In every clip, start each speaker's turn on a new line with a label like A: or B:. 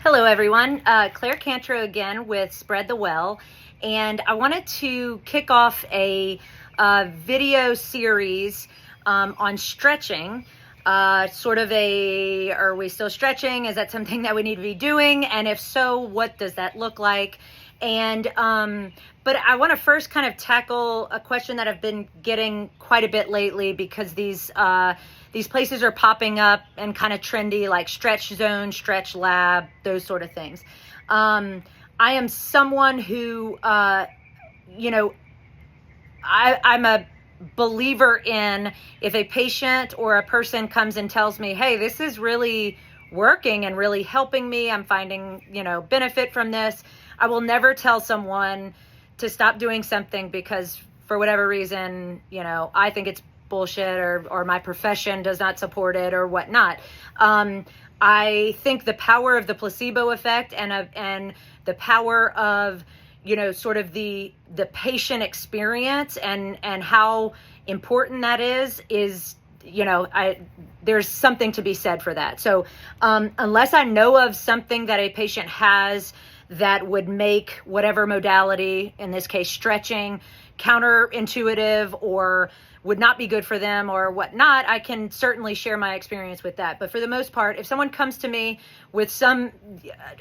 A: Hello everyone, Claire Cantro again with Spread the Well, and I wanted to kick off a video series on stretching, sort of are we still stretching? Is that something that we need to be doing? And if so, what does that look like? And but I want to first kind of tackle a question that I've been getting quite a bit lately, because these places are popping up and kind of trendy, like Stretch Zone, Stretch Lab, those sort of things. I am someone who, I'm a believer in, if a patient or a person comes and tells me, hey, this is really working and really helping me, I'm finding, benefit from this, I will never tell someone to stop doing something because for whatever reason, I think it's bullshit or my profession does not support it or whatnot. I think the power of the placebo effect and the power of, sort of the patient experience and how important that is, there's something to be said for that. So unless I know of something that a patient has that would make whatever modality, in this case stretching, counterintuitive or would not be good for them or whatnot, I can certainly share my experience with that. But for the most part, if someone comes to me with some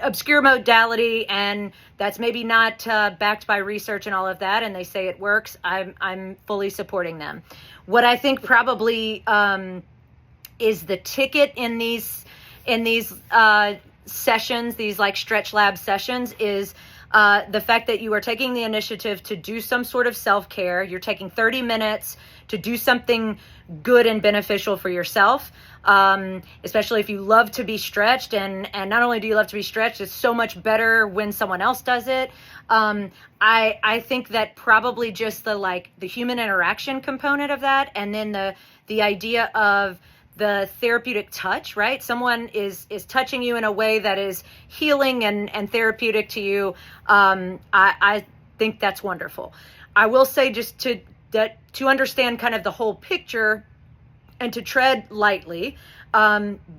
A: obscure modality and that's maybe not backed by research and all of that, and they say it works, I'm fully supporting them. What I think probably is the ticket in these sessions, these like Stretch Lab sessions, is the fact that you are taking the initiative to do some sort of self-care. You're taking 30 minutes to do something good and beneficial for yourself, especially if you love to be stretched. And not only do you love to be stretched, it's so much better when someone else does it. I think that probably just the human interaction component of that, and then the idea of the therapeutic touch, right? Someone is touching you in a way that is healing and therapeutic to you. I think that's wonderful. I will say, just to understand kind of the whole picture and to tread lightly,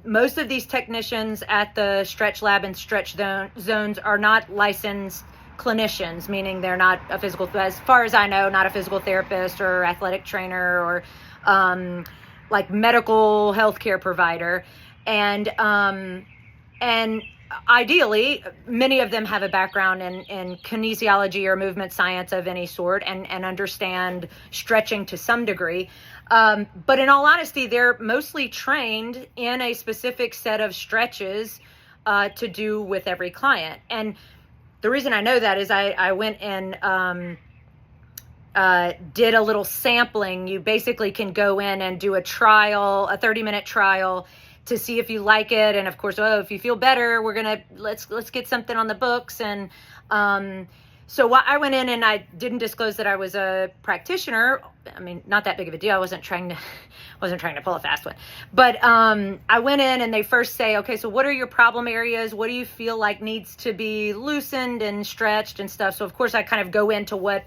A: most of these technicians at the Stretch Lab and Stretch Zones are not licensed clinicians, meaning they're not as far as I know, not a physical therapist or athletic trainer or like medical healthcare provider. And ideally, many of them have a background in kinesiology or movement science of any sort and understand stretching to some degree. But in all honesty, they're mostly trained in a specific set of stretches to do with every client. And the reason I know that is I went and did a little sampling. You basically can go in and do a 30-minute trial to see if you like it. And of course, if you feel better, let's get something on the books. And so I went in and I didn't disclose that I was a practitioner. I mean, not that big of a deal. I wasn't trying to pull a fast one. But I went in and they first say, okay, so what are your problem areas? What do you feel like needs to be loosened and stretched and stuff? So of course I kind of go into what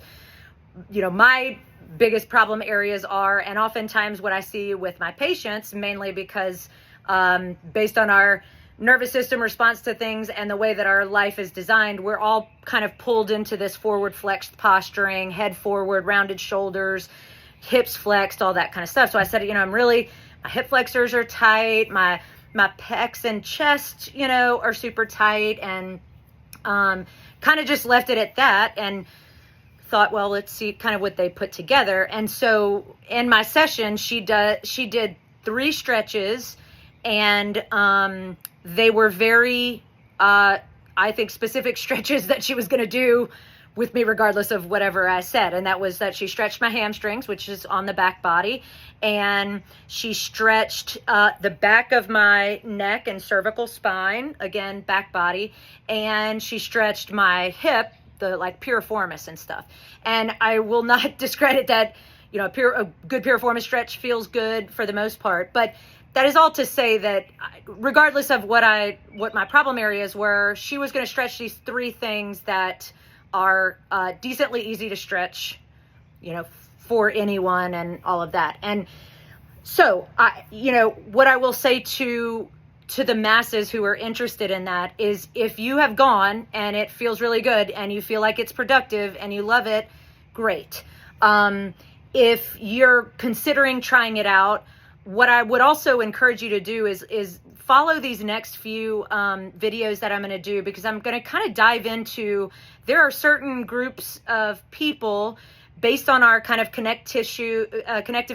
A: my biggest problem areas are, and oftentimes what I see with my patients, mainly because based on our nervous system response to things and the way that our life is designed, we're all kind of pulled into this forward flexed posturing, head forward, rounded shoulders, hips flexed, all that kind of stuff. So I said, my hip flexors are tight, my pecs and chest, are super tight, and kind of just left it at that and thought, well, let's see kind of what they put together. And so in my session, she did 3 stretches, and they were very, I think, specific stretches that she was going to do with me regardless of whatever I said. And that was that she stretched my hamstrings, which is on the back body, and she stretched the back of my neck and cervical spine, again, back body, and she stretched my hip, the piriformis and stuff. And I will not discredit that, a good piriformis stretch feels good for the most part, but that is all to say that regardless of what my problem areas were, she was going to stretch these 3 things that are decently easy to stretch, for anyone and all of that. And so what I will say to to the masses who are interested in that is, if you have gone and it feels really good and you feel like it's productive and you love it, great. If you're considering trying it out, what I would also encourage you to do is follow these next few videos that I'm going to do, because I'm going to kind of dive into, there are certain groups of people based on our kind of connective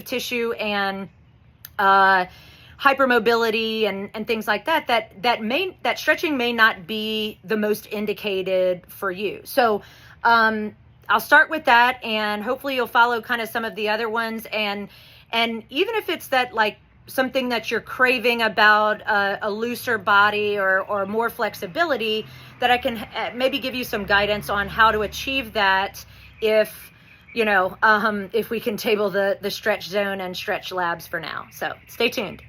A: tissue and hypermobility and things like that, that stretching may not be the most indicated for you. So I'll start with that, and hopefully you'll follow kind of some of the other ones. And even if it's that, like, something that you're craving about a looser body or more flexibility, that I can maybe give you some guidance on how to achieve that if, if we can table the stretch zone and stretch labs for now. So stay tuned.